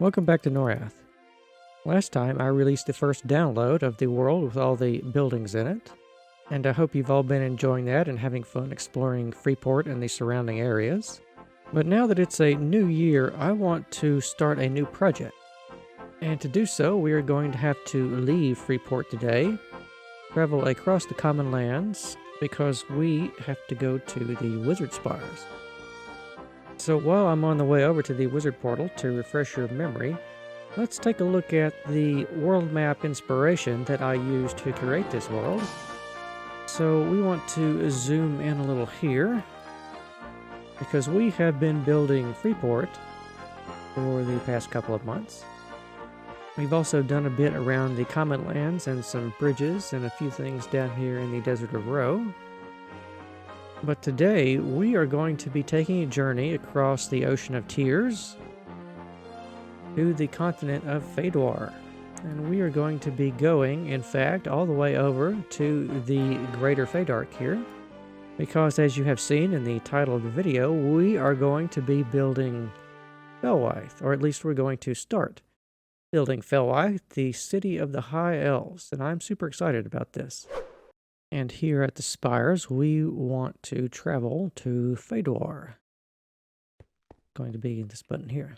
Welcome back to Norrath. Last time I released the first download of the world with all the buildings in it, and I hope you've all been enjoying that and having fun exploring Freeport and the surrounding areas. But now that it's a new year, I want to start a new project. And to do so, we are going to have to leave Freeport today, travel across the common lands, because we have to go to the Wizard Spires. So while I'm on the way over to the Wizard Portal to refresh your memory, let's take a look at the world map inspiration that I used to create this world. So we want to zoom in a little here, because we have been building Freeport for the past couple of months. We've also done a bit around the common lands and some bridges and a few things down here in the Desert of Roe. But today we are going to be taking a journey across the Ocean of Tears to the continent of Felwithe. And we are going to be going, in fact, all the way over to the Greater Trydar here. Because as you have seen in the title of the video, we are going to be building Felwithe, or at least we're going to start building Felwithe, the city of the High Elves, and I'm super excited about this. And here at the Spires, we want to travel to Trydar. Going to be this button here.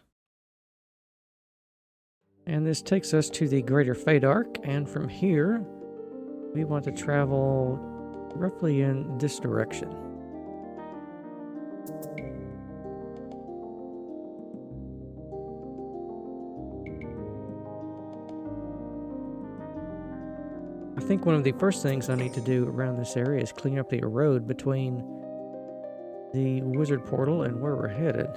And this takes us to the Greater Trydar, and from here, we want to travel roughly in this direction. I think one of the first things I need to do around this area is clean up the road between the Wizard Portal and where we're headed,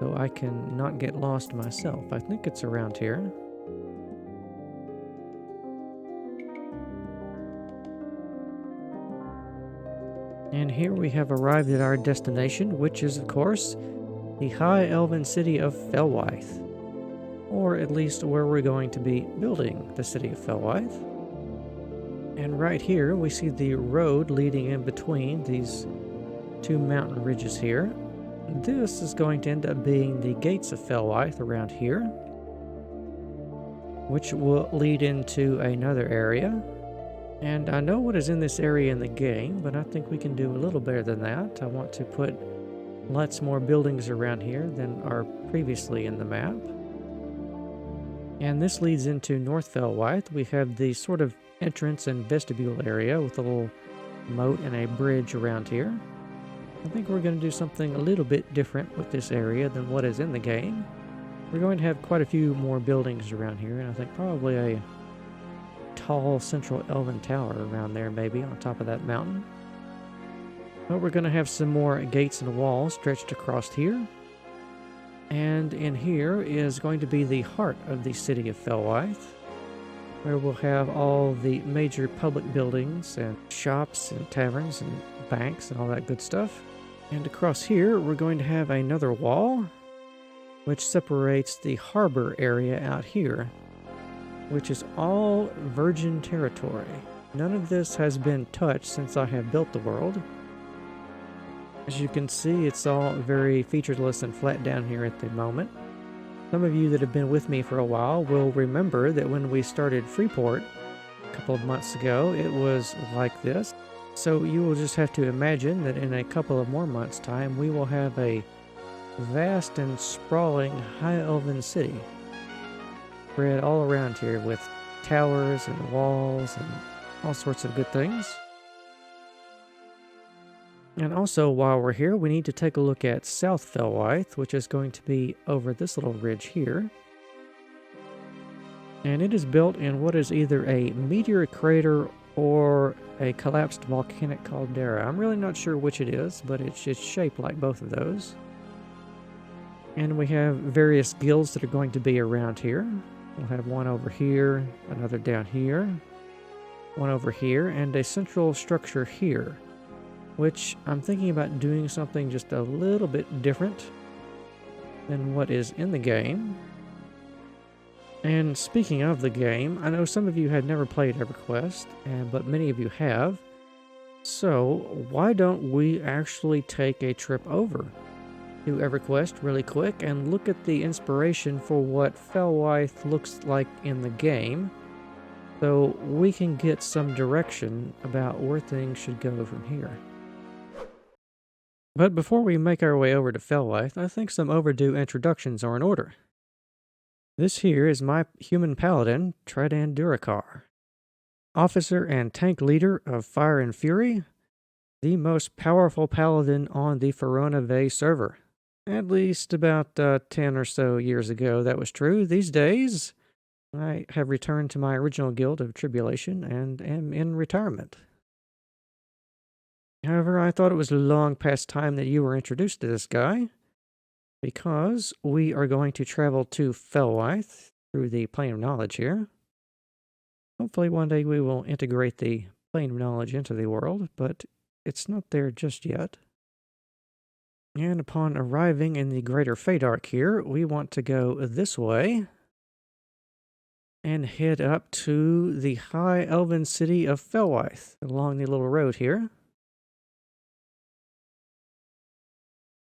so I can not get lost myself. I think it's around here. And here we have arrived at our destination, which is, of course, the High Elven city of Felwithe. Or at least where we're going to be building the city of Felwithe. And right here we see the road leading in between these two mountain ridges here. This is going to end up being the gates of Felwithe around here, which will lead into another area. And I know what is in this area in the game, but I think we can do a little better than that. I want to put lots more buildings around here than are previously in the map. And this leads into North Felwithe. We have the sort of entrance and vestibule area with a little moat and a bridge around here. I think we're going to do something a little bit different with this area than what is in the game. We're going to have quite a few more buildings around here, and I think probably a tall central elven tower around there, maybe on top of that mountain. But we're going to have some more gates and walls stretched across here. And in here is going to be the heart of the city of Felwithe, where we'll have all the major public buildings and shops and taverns and banks and all that good stuff. And across here, we're going to have another wall, which separates the harbor area out here, which is all virgin territory. None of this has been touched since I have built the world. As you can see, it's all very featureless and flat down here at the moment. Some of you that have been with me for a while will remember that when we started Freeport a couple of months ago, it was like this. So you will just have to imagine that in a couple of more months' time, we will have a vast and sprawling high elven city spread all around here with towers and walls and all sorts of good things. And also, while we're here, we need to take a look at South Felwithe, which is going to be over this little ridge here. And it is built in what is either a meteor crater or a collapsed volcanic caldera. I'm really not sure which it is, but it's shaped like both of those. And we have various guilds that are going to be around here. We'll have one over here, another down here, one over here, and a central structure here, which I'm thinking about doing something just a little bit different than what is in the game. And speaking of the game, I know some of you had never played EverQuest, but many of you have. So why don't we actually take a trip over to EverQuest really quick and look at the inspiration for what Felwithe looks like in the game, so we can get some direction about where things should go from here. But before we make our way over to Felwithe, I think some overdue introductions are in order. This here is my human paladin, Trydar, officer and tank leader of Fire and Fury, the most powerful paladin on the Felwithe server. At least about 10 or so years ago, that was true. These days, I have returned to my original guild of Tribulation and am in retirement. However, I thought it was long past time that you were introduced to this guy, because we are going to travel to Felwithe through the Plane of Knowledge here. Hopefully one day we will integrate the Plane of Knowledge into the world, but it's not there just yet. And upon arriving in the Greater Fedark here, we want to go this way and head up to the high elven city of Felwithe along the little road here.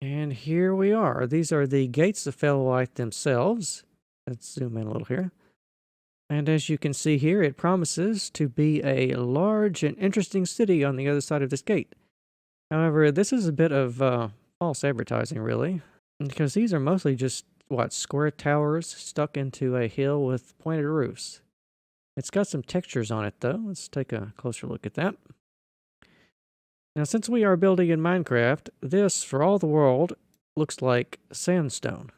And here we are. These are the gates of Felwithe themselves. Let's zoom in a little here. And as you can see here, it promises to be a large and interesting city on the other side of this gate. However, this is a bit of false advertising, really, because these are mostly just, square towers stuck into a hill with pointed roofs. It's got some textures on it, though. Let's take a closer look at that. Now, since we are building in Minecraft, this, for all the world, looks like sandstone.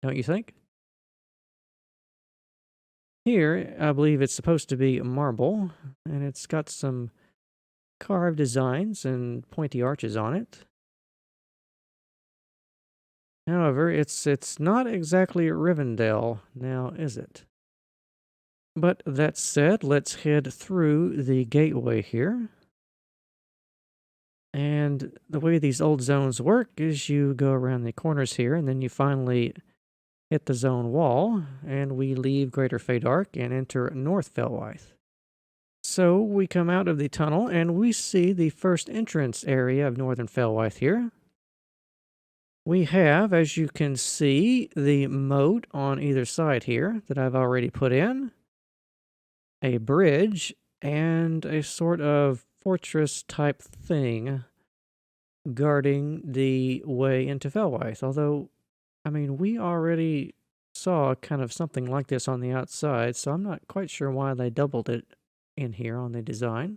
Don't you think? Here, I believe it's supposed to be marble, and it's got some carved designs and pointy arches on it. However, it's not exactly Rivendell now, is it? But that said, let's head through the gateway here. And the way these old zones work is you go around the corners here, and then you finally hit the zone wall, and we leave Greater Fedark and enter North Felwithe. So we come out of the tunnel, and we see the first entrance area of Northern Felwithe here. We have, as you can see, the moat on either side here that I've already put in, a bridge, and a sort of fortress type thing guarding the way into Felwithe. Although, I mean, we already saw kind of something like this on the outside, so I'm not quite sure why they doubled it in here on the design.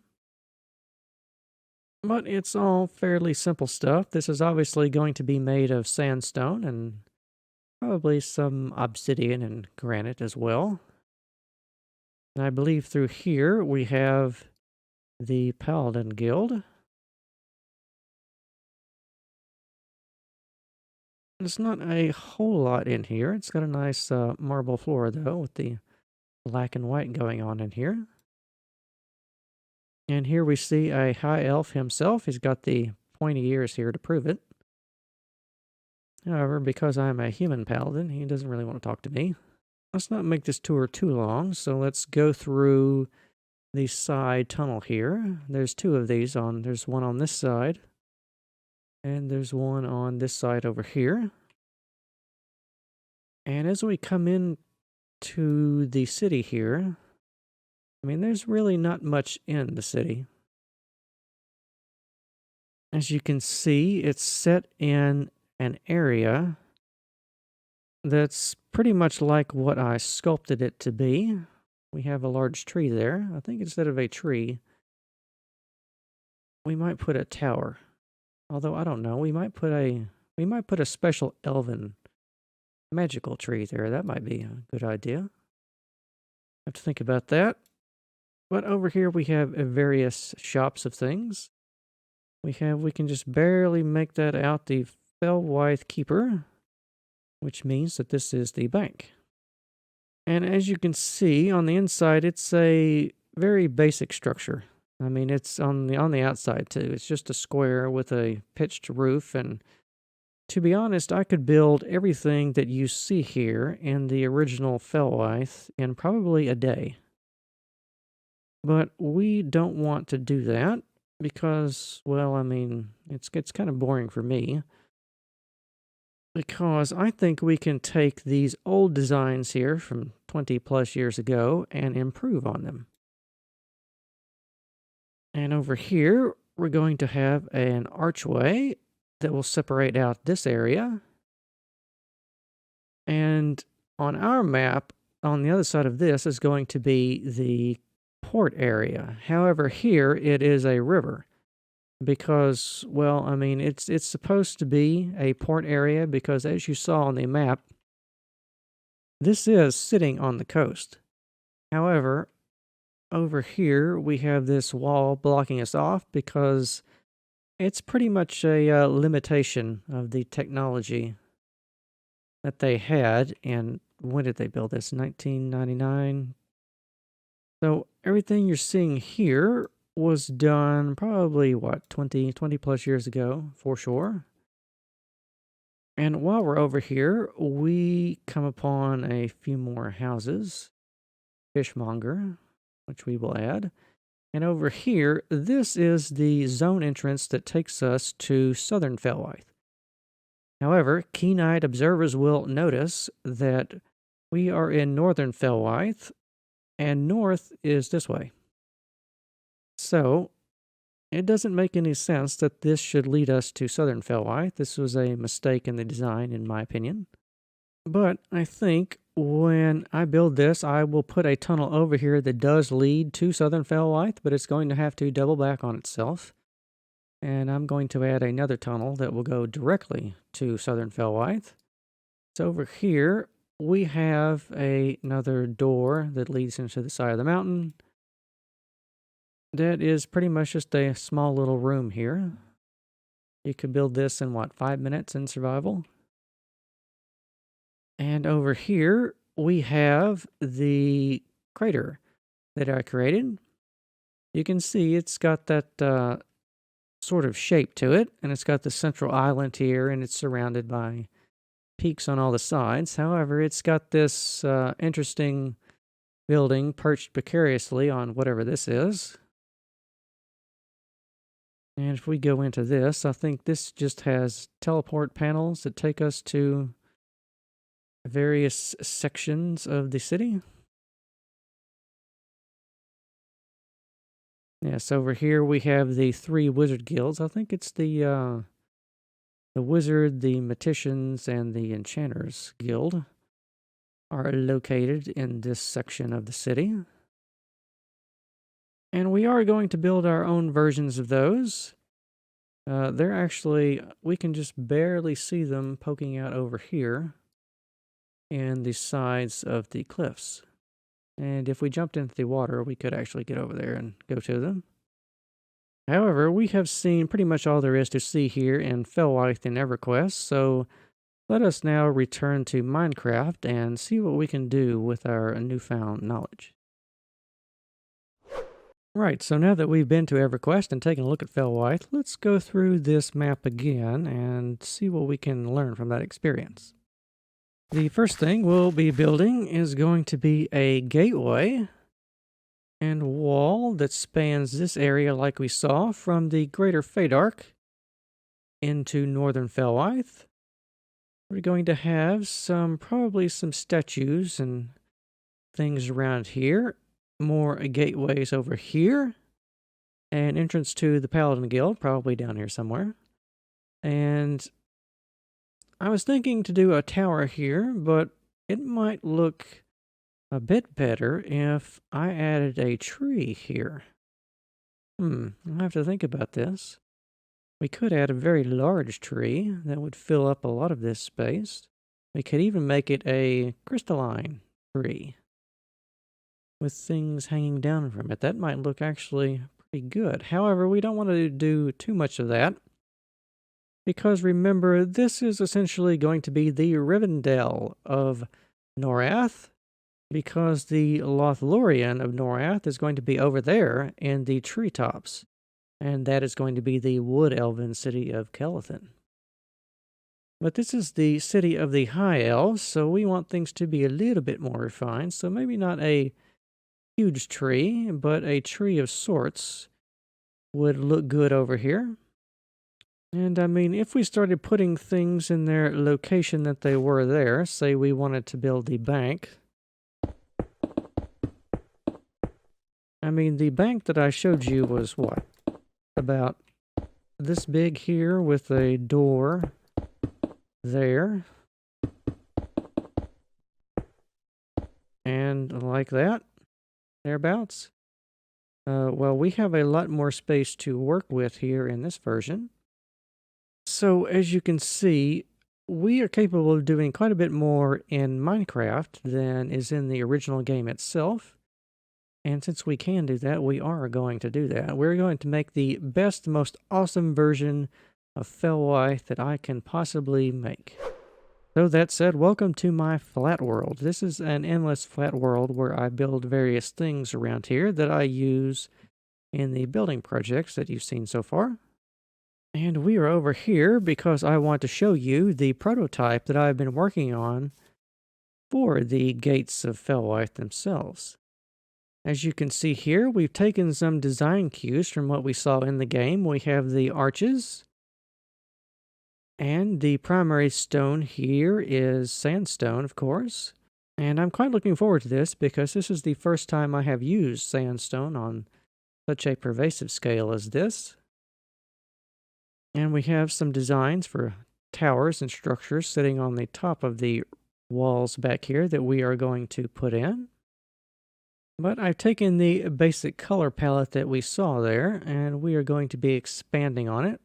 But it's all fairly simple stuff. This is obviously going to be made of sandstone and probably some obsidian and granite as well. And I believe through here we have the Paladin Guild. There's not a whole lot in here. It's got a nice marble floor, though, with the black and white going on in here. And here we see a high elf himself. He's got the pointy ears here to prove it. However, because I'm a human paladin, he doesn't really want to talk to me. Let's not make this tour too long, so let's go through the side tunnel here. There's two of these on. There's one on this side, and there's one on this side over here. And as we come in to the city here, I mean, there's really not much in the city. As you can see, it's set in an area that's pretty much like what I sculpted it to be. We have a large tree there. I think instead of a tree, we might put a tower. Although I don't know, we might put a special elven magical tree there. That might be a good idea. Have to think about that. But over here we have various shops of things. We can just barely make that out, the Felwithe Keeper, which means that this is the bank. And as you can see on the inside, it's a very basic structure. I mean, it's on the outside too. It's just a square with a pitched roof, and to be honest, I could build everything that you see here in the original Felwithe in probably a day. But we don't want to do that because, well, I mean, it's kind of boring for me. because I think we can take these old designs here from 20 plus years ago and improve on them. And over here, we're going to have an archway that will separate out this area. And on our map, on the other side of this is going to be the port area. However, here it is a river because, well, I mean, it's supposed to be a port area because as you saw on the map, this is sitting on the coast. However, over here we have this wall blocking us off because it's pretty much a limitation of the technology that they had. And when did they build this? 1999. So everything you're seeing here was done probably, what, 20 plus years ago, for sure. And while we're over here, we come upon a few more houses. Fishmonger, which we will add. And over here, this is the zone entrance that takes us to southern Felwithe. However, keen-eyed observers will notice that we are in northern Felwithe, and north is this way. So, it doesn't make any sense that this should lead us to southern Felwithe. This was a mistake in the design, in my opinion. But I think when I build this, I will put a tunnel over here that does lead to southern Felwithe, but it's going to have to double back on itself. And I'm going to add another tunnel that will go directly to southern Felwithe. So over here, we have another door that leads into the side of the mountain. That is pretty much just a small little room here. You could build this in, what, 5 minutes in survival? And over here, we have the crater that I created. You can see it's got that sort of shape to it, and it's got the central island here, and it's surrounded by peaks on all the sides. However, it's got this interesting building perched precariously on whatever this is. And if we go into this, I think this just has teleport panels that take us to various sections of the city. Yes, over here we have the 3 wizard guilds. I think it's the wizard, the magicians, and the enchanters guild are located in this section of the city. And we are going to build our own versions of those. They're actually, we can just barely see them poking out over here in the sides of the cliffs. And if we jumped into the water, we could actually get over there and go to them. However, we have seen pretty much all there is to see here in Felwithe and EverQuest, so let us now return to Minecraft and see what we can do with our newfound knowledge. Right, so now that we've been to EverQuest and taken a look at Felwithe, let's go through this map again and see what we can learn from that experience. The first thing we'll be building is going to be a gateway and wall that spans this area like we saw from the Greater Fedark into northern Felwithe. We're going to have probably some statues and things around here, more gateways over here, an entrance to the Paladin Guild, probably down here somewhere. And I was thinking to do a tower here, but it might look a bit better if I added a tree here. I'll have to think about this. We could add a very large tree that would fill up a lot of this space. We could even make it a crystalline tree with things hanging down from it. That might look actually pretty good. However, we don't want to do too much of that, because remember, this is essentially going to be the Rivendell of Norrath, because the Lothlorien of Norrath is going to be over there in the treetops, and that is going to be the wood elven city of Kelethin. But this is the city of the High Elves, so we want things to be a little bit more refined, so maybe not a huge tree, but a tree of sorts would look good over here. And I mean, if we started putting things in their location that they were there, say we wanted to build the bank. I mean, the bank that I showed you was what? About this big here with a door there. And like that, thereabouts. Well, we have a lot more space to work with here in this version. So as you can see, we are capable of doing quite a bit more in Minecraft than is in the original game itself. And since we can do that, we are going to do that. We're going to make the best, most awesome version of Felwithe that I can possibly make. So that said, welcome to my flat world. This is an endless flat world where I build various things around here that I use in the building projects that you've seen so far. And we are over here because I want to show you the prototype that I've been working on for the gates of Felwithe themselves. As you can see here, we've taken some design cues from what we saw in the game. We have the arches, and the primary stone here is sandstone, of course. And I'm quite looking forward to this because this is the first time I have used sandstone on such a pervasive scale as this. And we have some designs for towers and structures sitting on the top of the walls back here that we are going to put in. But I've taken the basic color palette that we saw there, and we are going to be expanding on it.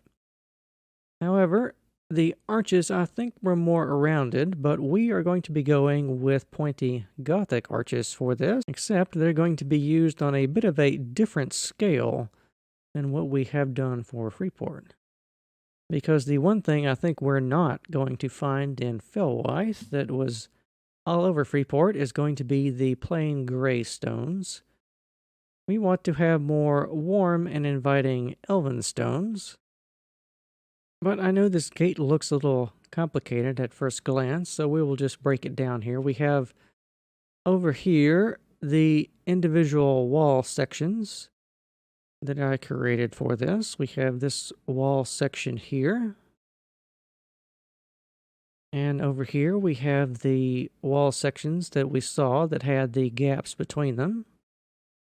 However, the arches I think were more rounded, but we are going to be going with pointy Gothic arches for this, except they're going to be used on a bit of a different scale than what we have done for Freeport. Because the one thing I think we're not going to find in Felwithe that was all over Freeport is going to be the plain gray stones. We want to have more warm and inviting elven stones. But I know this gate looks a little complicated at first glance, so we will just break it down here. We have over here the individual wall sections that I created for this. We have this wall section here. And over here we have the wall sections that we saw that had the gaps between them.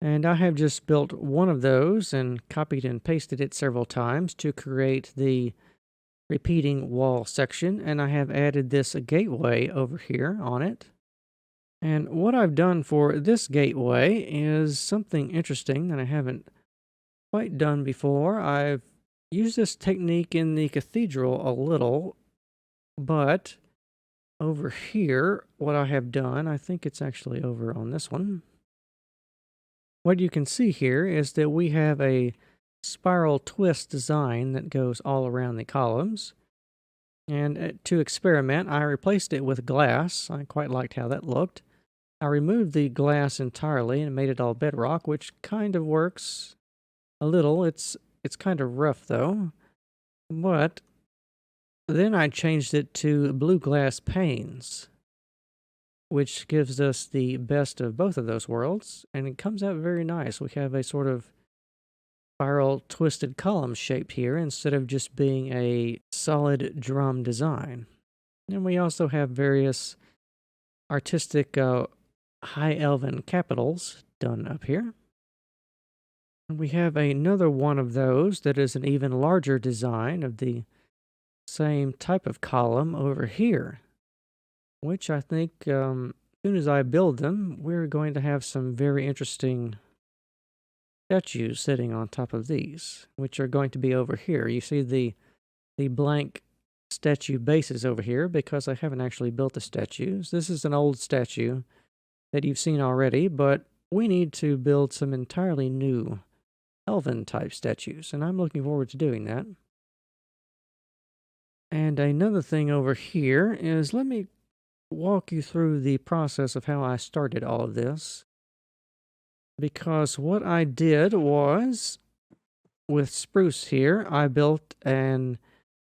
And I have just built one of those and copied and pasted it several times to create the repeating wall section. And I have added this gateway over here on it. And what I've done for this gateway is something interesting that I haven't quite done before. I've used this technique in the cathedral a little, but over here, what I have done, I think it's actually over on this one. What you can see here is that we have a spiral twist design that goes all around the columns. And to experiment, I replaced it with glass. I quite liked how that looked. I removed the glass entirely and made it all bedrock, which kind of works a little. It's kind of rough though. But then I changed it to blue glass panes, which gives us the best of both of those worlds, and it comes out very nice. We have a sort of spiral twisted column shape here instead of just being a solid drum design. And we also have various artistic high elven capitals done up here. And we have another one of those that is an even larger design of the same type of column over here, which I think as soon as I build them, we're going to have some very interesting statues sitting on top of these, which are going to be over here. You see the blank statue bases over here because I haven't actually built the statues. This is an old statue that you've seen already, but we need to build some entirely new elven type statues, and I'm looking forward to doing that. And another thing over here is, let me walk you through the process of how I started all of this. Because what I did was, with spruce here, I built an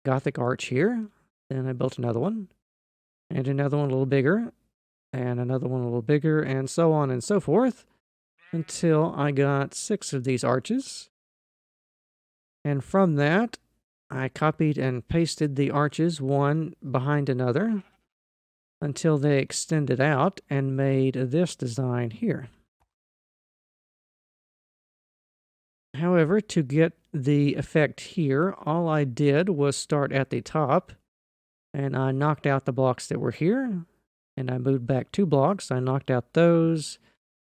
Gothic arch here. Then I built another one, and another one a little bigger, and another one a little bigger, and so on and so forth, until I got 6 of these arches. And from that, I copied and pasted the arches one behind another until they extended out and made this design here. However, to get the effect here, all I did was start at the top, and I knocked out the blocks that were here, and I moved back 2 blocks. I knocked out those,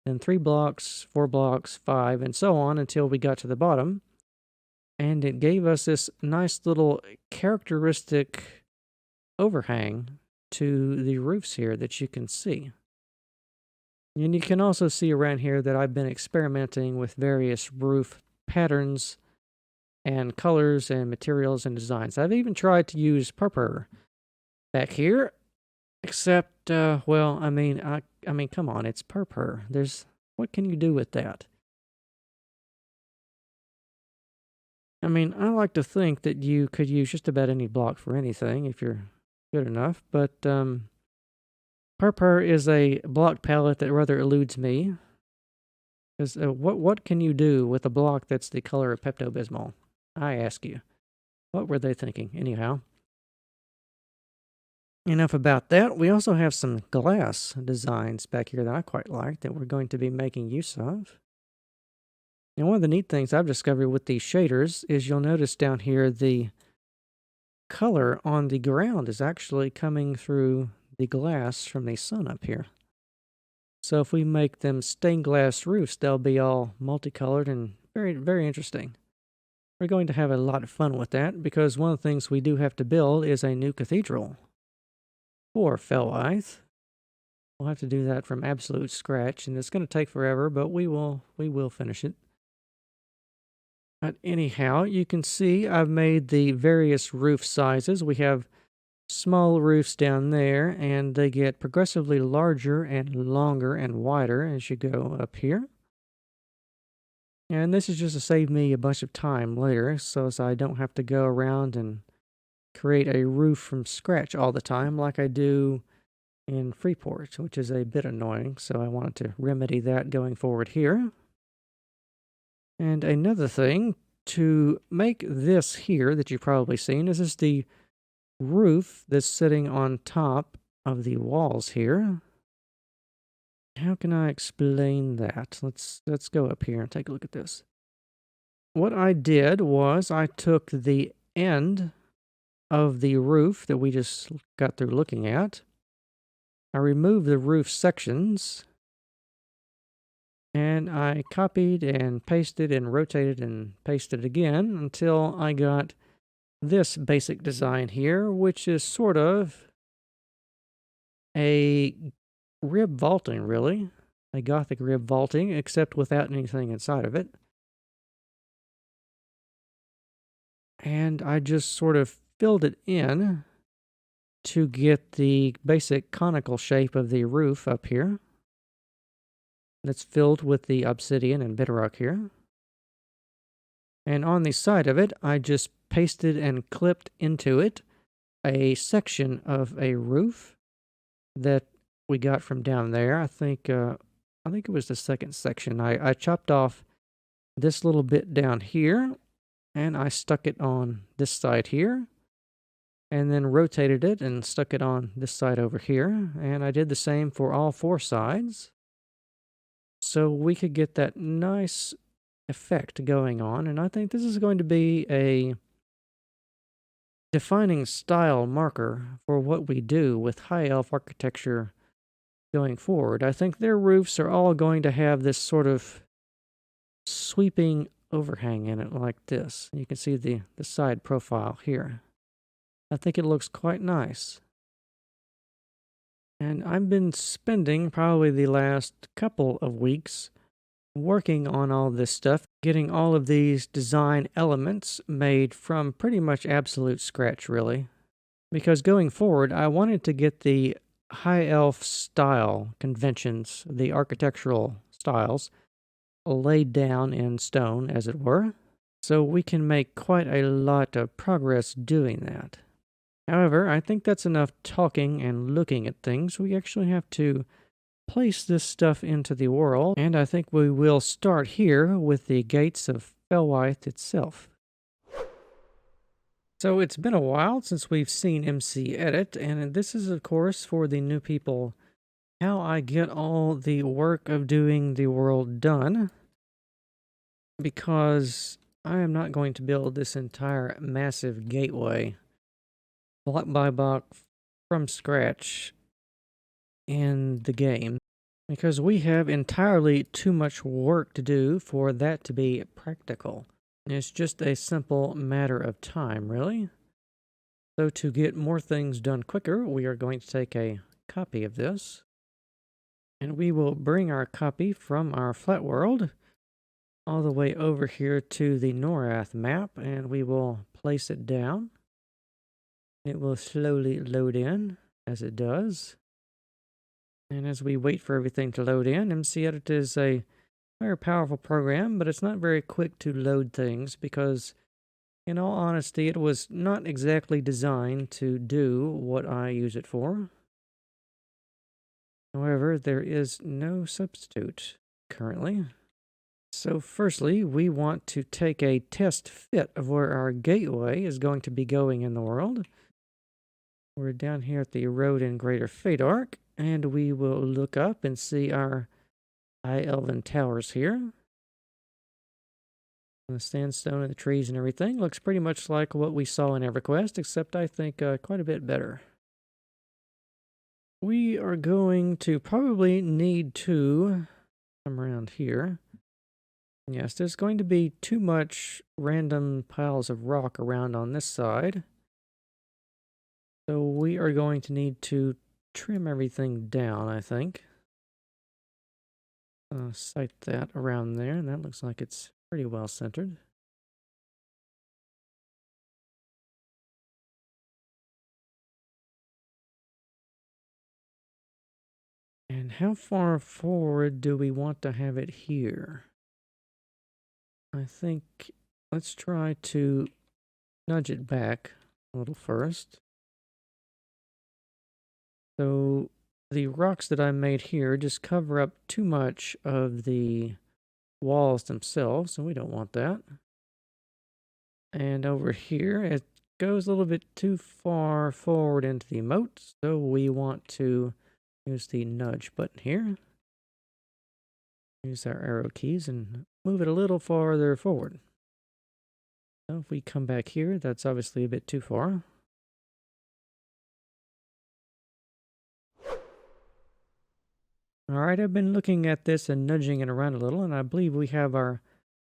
then 3 blocks, 4 blocks, 5, and so on until we got to the bottom. And it gave us this nice little characteristic overhang to the roofs here that you can see. And you can also see around here that I've been experimenting with various roof patterns and colors and materials and designs. I've even tried to use purple back here, except, well, I mean, come on, it's purple. What can you do with that? I mean, I like to think that you could use just about any block for anything if you're good enough, but purple is a block palette that rather eludes me. Because what can you do with a block that's the color of Pepto-Bismol? I ask you. What were they thinking? Anyhow. Enough about that. We also have some glass designs back here that I quite like that we're going to be making use of. And one of the neat things I've discovered with these shaders is you'll notice down here the color on the ground is actually coming through the glass from the sun up here. So if we make them stained glass roofs, they'll be all multicolored and very, very interesting. We're going to have a lot of fun with that because one of the things we do have to build is a new cathedral for Felwithe. We'll have to do that from absolute scratch, and it's going to take forever, but we will finish it. But anyhow, you can see I've made the various roof sizes. We have small roofs down there, and they get progressively larger and longer and wider as you go up here. And this is just to save me a bunch of time later, so as I don't have to go around and create a roof from scratch all the time like I do in Freeport, which is a bit annoying, so I wanted to remedy that going forward here. And another thing, to make this here that you've probably seen, this is the roof that's sitting on top of the walls here. How can I explain that? Let's go up here and take a look at this. What I did was I took the end of the roof that we just got through looking at. I removed the roof sections, and I copied and pasted and rotated and pasted again until I got this basic design here, which is sort of a rib vaulting, really. A Gothic rib vaulting, except without anything inside of it. And I just sort of filled it in to get the basic conical shape of the roof up here. That's filled with the obsidian and bedrock here. And on the side of it, I just pasted and clipped into it a section of a roof that we got from down there. I think it was the second section. I chopped off this little bit down here, and I stuck it on this side here, and then rotated it and stuck it on this side over here. And I did the same for all 4 sides, so we could get that nice effect going on. And I think this is going to be a defining style marker for what we do with high elf architecture going forward. I think their roofs are all going to have this sort of sweeping overhang in it like this. You can see the side profile here. I think it looks quite nice. And I've been spending probably the last couple of weeks working on all this stuff, getting all of these design elements made from pretty much absolute scratch, really. Because going forward, I wanted to get the high elf style conventions, the architectural styles, laid down in stone, as it were. So we can make quite a lot of progress doing that. However, I think that's enough talking and looking at things. We actually have to place this stuff into the world, and I think we will start here with the gates of Felwithe itself. So it's been a while since we've seen MC Edit, and this is, of course, for the new people, how I get all the work of doing the world done, because I am not going to build this entire massive gateway block by block from scratch in the game, because we have entirely too much work to do for that to be practical. It's just a simple matter of time, really. So to get more things done quicker, we are going to take a copy of this, and we will bring our copy from our flat world all the way over here to the Norrath map, and we will place it down. It will slowly load in as it does. And as we wait for everything to load in, MC Edit is a very powerful program, but it's not very quick to load things because, in all honesty, it was not exactly designed to do what I use it for. However, there is no substitute currently. So firstly, we want to take a test fit of where our gateway is going to be going in the world. We're down here at the road in Greater Fadark, and we will look up and see our high elven towers here. The sandstone and the trees and everything looks pretty much like what we saw in EverQuest, except I think quite a bit better. We are going to probably need to come around here. Yes, there's going to be too much random piles of rock around on this side. So we are going to need to trim everything down, I think. Site that around there, and that looks like it's pretty well centered. And how far forward do we want to have it here? I think let's try to nudge it back a little first. So the rocks that I made here just cover up too much of the walls themselves, so we don't want that. And over here, it goes a little bit too far forward into the moat, so we want to use the nudge button here. Use our arrow keys and move it a little farther forward. So if we come back here, that's obviously a bit too far. Alright, I've been looking at this and nudging it around a little, and I believe we have our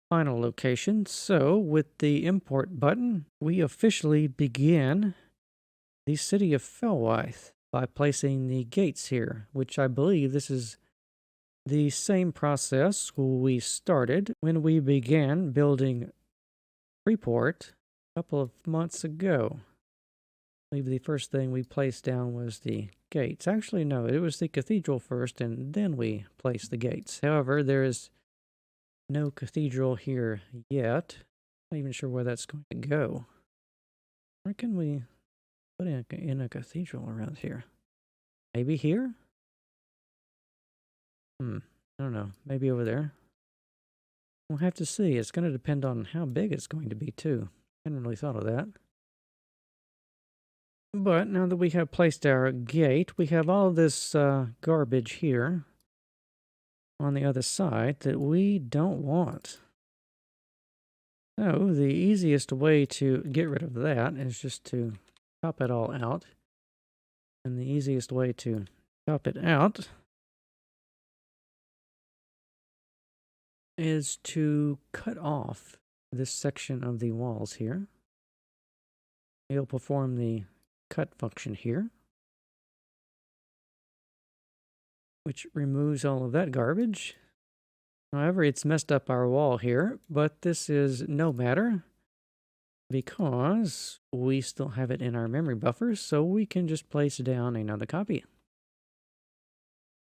final location. So with the import button, we officially begin the city of Felwithe by placing the gates here, which I believe this is the same process we started when we began building Freeport a couple of months ago. I believe the first thing we placed down was the gates. Actually, no, it was the cathedral first, and then we placed the gates. However, there is no cathedral here yet. Not even sure where that's going to go. Where can we put in a cathedral around here? Maybe here? I don't know. Maybe over there. We'll have to see. It's going to depend on how big it's going to be, too. I hadn't really thought of that. But now that we have placed our gate, we have all this garbage here on the other side that we don't want. So the easiest way to get rid of that is just to chop it all out. And the easiest way to chop it out is to cut off this section of the walls here. It'll perform the cut function here, which removes all of that garbage. However, it's messed up our wall here, but this is no matter because we still have it in our memory buffer, so we can just place down another copy.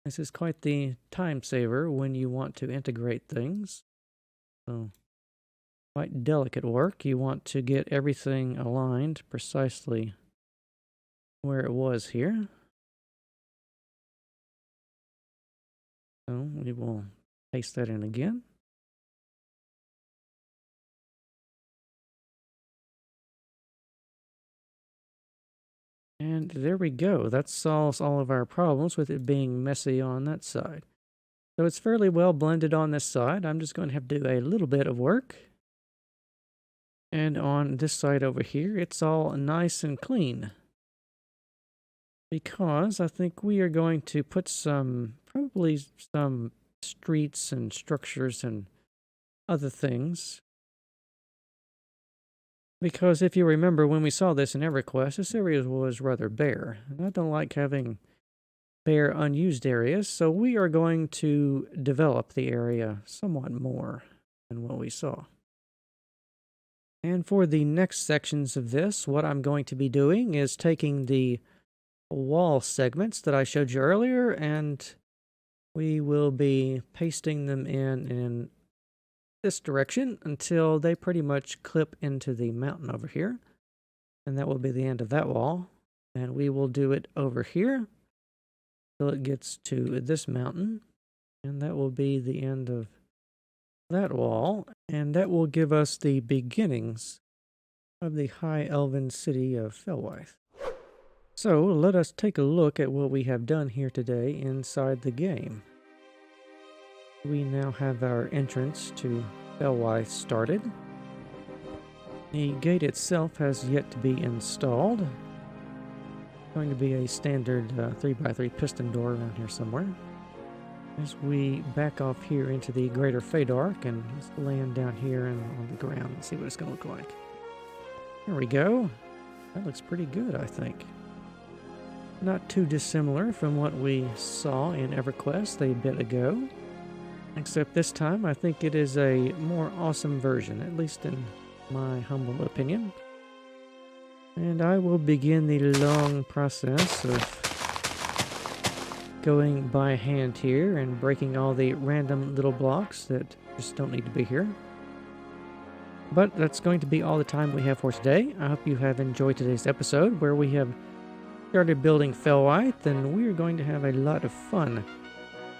This is quite the time saver when you want to integrate things. So, quite delicate work. You want to get everything aligned precisely where it was here. So, we will paste that in again. And there we go. That solves all of our problems with it being messy on that side. So it's fairly well blended on this side. I'm just going to have to do a little bit of work. And on this side over here, it's all nice and clean. Because I think we are going to put probably some streets and structures and other things. Because if you remember, when we saw this in EverQuest, this area was rather bare. And I don't like having bare, unused areas, so we are going to develop the area somewhat more than what we saw. And for the next sections of this, what I'm going to be doing is taking the wall segments that I showed you earlier, and we will be pasting them in this direction until they pretty much clip into the mountain over here. And that will be the end of that wall. And we will do it over here till it gets to this mountain. And that will be the end of that wall. And that will give us the beginnings of the high elven city of Felwithe. So let us take a look at what we have done here today inside the game. We now have our entrance to Felwithe started. The gate itself has yet to be installed. It's going to be a standard 3x3 piston door around here somewhere. As we back off here into the greater Trydar and just land down here and on the ground and see what it's going to look like. There we go. That looks pretty good, I think. Not too dissimilar from what we saw in EverQuest a bit ago. Except this time, I think it is a more awesome version, at least in my humble opinion. And I will begin the long process of going by hand here and breaking all the random little blocks that just don't need to be here. But that's going to be all the time we have for today. I hope you have enjoyed today's episode where we have started building Felwithe, and we are going to have a lot of fun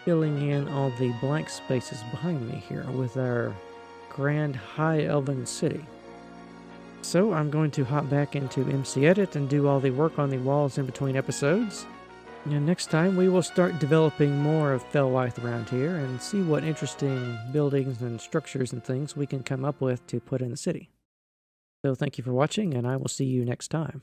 filling in all the blank spaces behind me here with our grand high elven city. So I'm going to hop back into MC Edit and do all the work on the walls in between episodes. And next time we will start developing more of Felwithe around here and see what interesting buildings and structures and things we can come up with to put in the city. So thank you for watching, and I will see you next time.